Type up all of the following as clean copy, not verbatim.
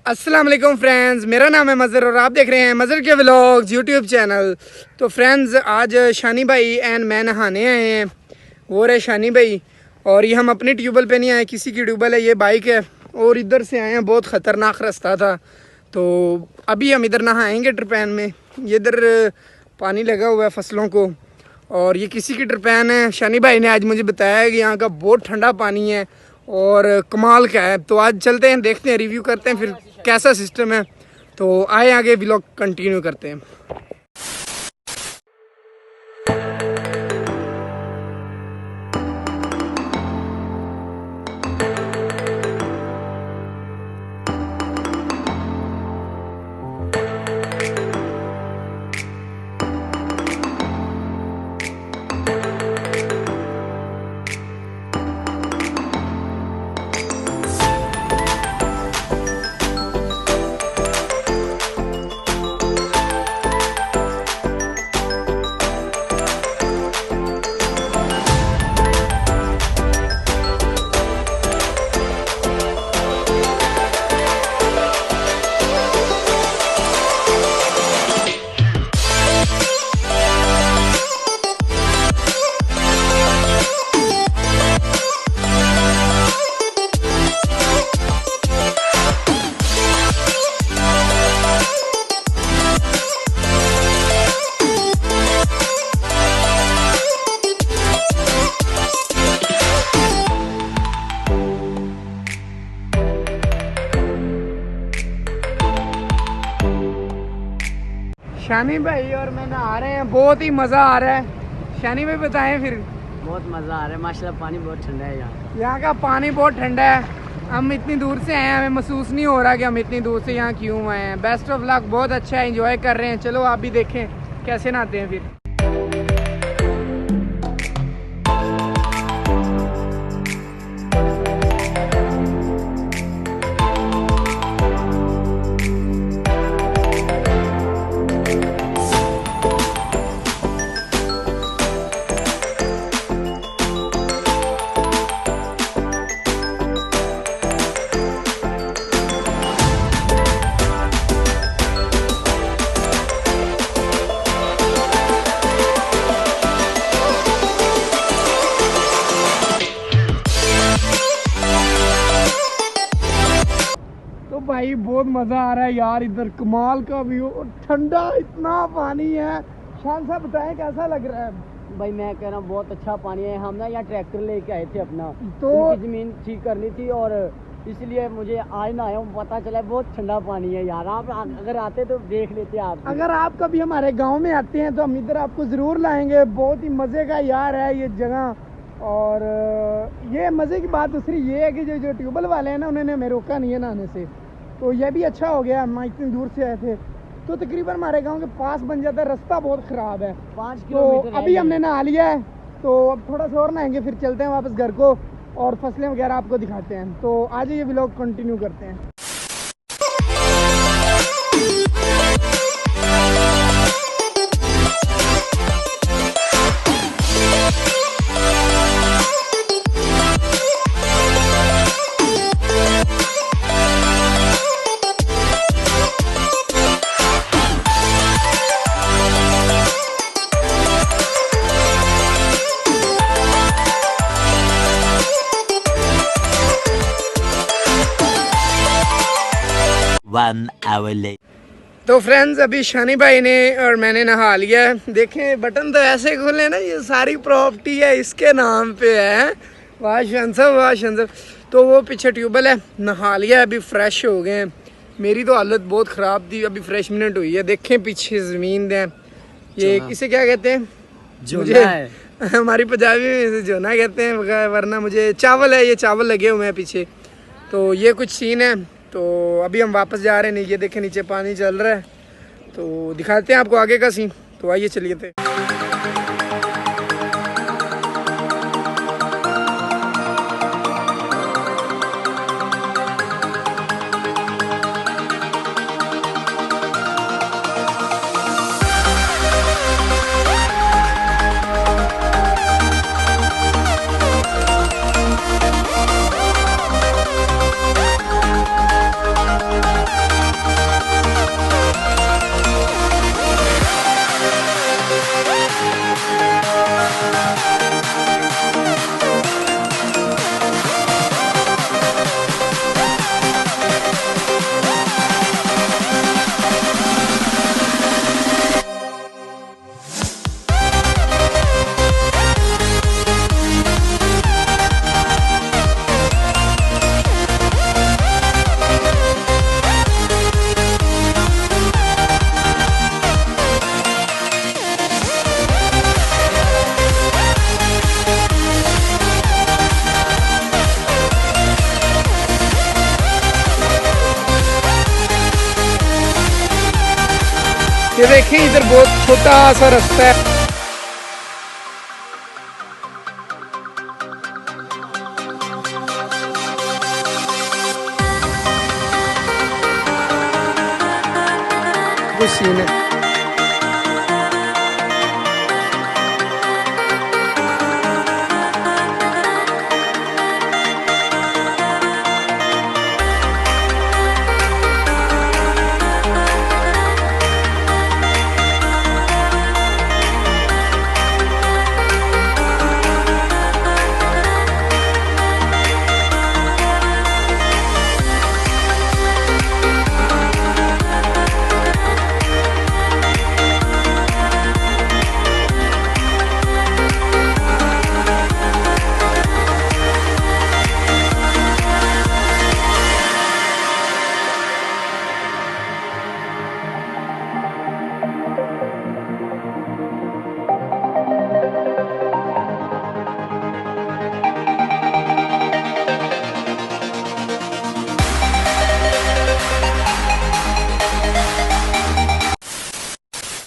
अस्सलाम वालेकुम फ्रेंड्स, मेरा नाम है मज़हर और आप देख रहे हैं मज़हर के व्लॉग्स यूट्यूब चैनल। तो फ्रेंड्स, आज शानी भाई एंड मैं नहाने आए हैं। वो रहे शानी भाई, और ये हम अपनी ट्यूबवेल पे नहीं आए, किसी की ट्यूबवेल है, ये बाइक है। और इधर से आए हैं, बहुत ख़तरनाक रास्ता था। तो अभी हम इधर नहाएंगे ट्रिपैन में। ये इधर पानी लगा हुआ है फसलों को, और ये किसी की ट्रिपैन है। शानी भाई ने आज मुझे बताया कि यहाँ का बहुत ठंडा पानी है और कमाल का है। तो आज चलते हैं, देखते हैं, रिव्यू करते हैं फिर कैसा सिस्टम है। तो आए आगे व्लॉग कंटिन्यू करते हैं। शानी भाई और मैं नहा रहे हैं, बहुत ही मज़ा आ रहा है। शानी भाई बताएं फिर। बहुत मज़ा आ रहा है माशाल्लाह, पानी बहुत ठंडा है यहाँ का पानी बहुत ठंडा है। हम इतनी दूर से आए हैं, हमें महसूस नहीं हो रहा कि हम इतनी दूर से यहाँ क्यों आए हैं। बेस्ट ऑफ लक, बहुत अच्छा है, एंजॉय कर रहे हैं। चलो आप भी देखें कैसे नहाते हैं फिर। भाई बहुत मज़ा आ रहा है यार, इधर कमाल का व्यू और ठंडा इतना पानी है। शान साहब बताएं कैसा लग रहा है। भाई मैं कह रहा हूँ बहुत अच्छा पानी है। हम ना यहाँ ट्रैक्टर लेके आए थे अपना, तो ज़मीन ठीक करनी थी और इसलिए मुझे आज ना आया हूँ, पता चला बहुत ठंडा पानी है यार। आप अगर आते तो देख लेते आप। अगर आप कभी हमारे गाँव में आते हैं तो हम इधर आपको ज़रूर लाएंगे। बहुत ही मज़े का यार है ये जगह। और ये मज़े की बात दूसरी ये है कि जो ट्यूबवेल वाले हैं ना, उन्होंने हमें रोका नहीं है नहाने से, तो यह भी अच्छा हो गया। हम इतनी दूर से आए थे तो तकरीबन हमारे गांव के पास बन जाता है, रास्ता बहुत ख़राब है। 5 तो किलोमीटर अभी हमने नहा लिया है, तो अब थोड़ा सा और नहाएंगे, फिर चलते हैं वापस घर को और फसलें वगैरह आपको दिखाते हैं। तो आज ये व्लॉग कंटिन्यू करते हैं। तो फ्रेंड्स, अभी शानी भाई ने और मैंने नहा लिया है। देखें बटन तो ऐसे खोले ना, ये सारी प्रॉपर्टी है इसके नाम पे है। वाह शान साहब, वाह शान साहब। तो वो पीछे ट्यूबवेल है, नहा लिया है, अभी फ्रेश हो गए हैं। मेरी तो हालत बहुत ख़राब थी, अभी फ्रेश मिनट हुई है। देखें पीछे ज़मीन है, ये किसे क्या कहते हैं, मुझे हमारी पंजाबी में जोना कहते हैं, वरना मुझे चावल है, ये चावल लगे हुए हैं पीछे। तो ये कुछ सीन है। तो अभी हम वापस जा रहे हैं। ये देखें नीचे पानी चल रहा है, तो दिखाते हैं आपको आगे का सीन। तो आइए चलिए थे। ये देखें इधर बहुत छोटा सा रास्ता है। कुछ सीन है।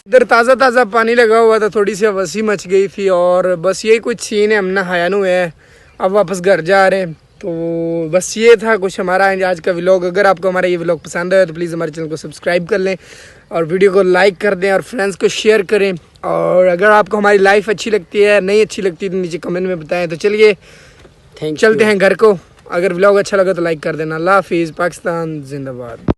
इधर ताज़ा ताज़ा पानी लगा हुआ था, थोड़ी सी हवसी मच गई थी और बस यही कुछ सीन है। हम नहाया नु है, अब वापस घर जा रहे हैं। तो बस ये था कुछ हमारा आज का व्लॉग। अगर आपको हमारा ये व्लॉग पसंद आया तो प्लीज़ हमारे चैनल को सब्सक्राइब कर लें और वीडियो को लाइक कर दें और फ्रेंड्स को शेयर करें। और अगर आपको हमारी लाइफ अच्छी लगती है, नहीं अच्छी लगती तो नीचे कमेंट में बताएं। तो चलिए चलते हैं घर को। अगर व्लॉग अच्छा लगा तो लाइक कर देना। अल्लाह हाफिज़। पाकिस्तान जिंदाबाद।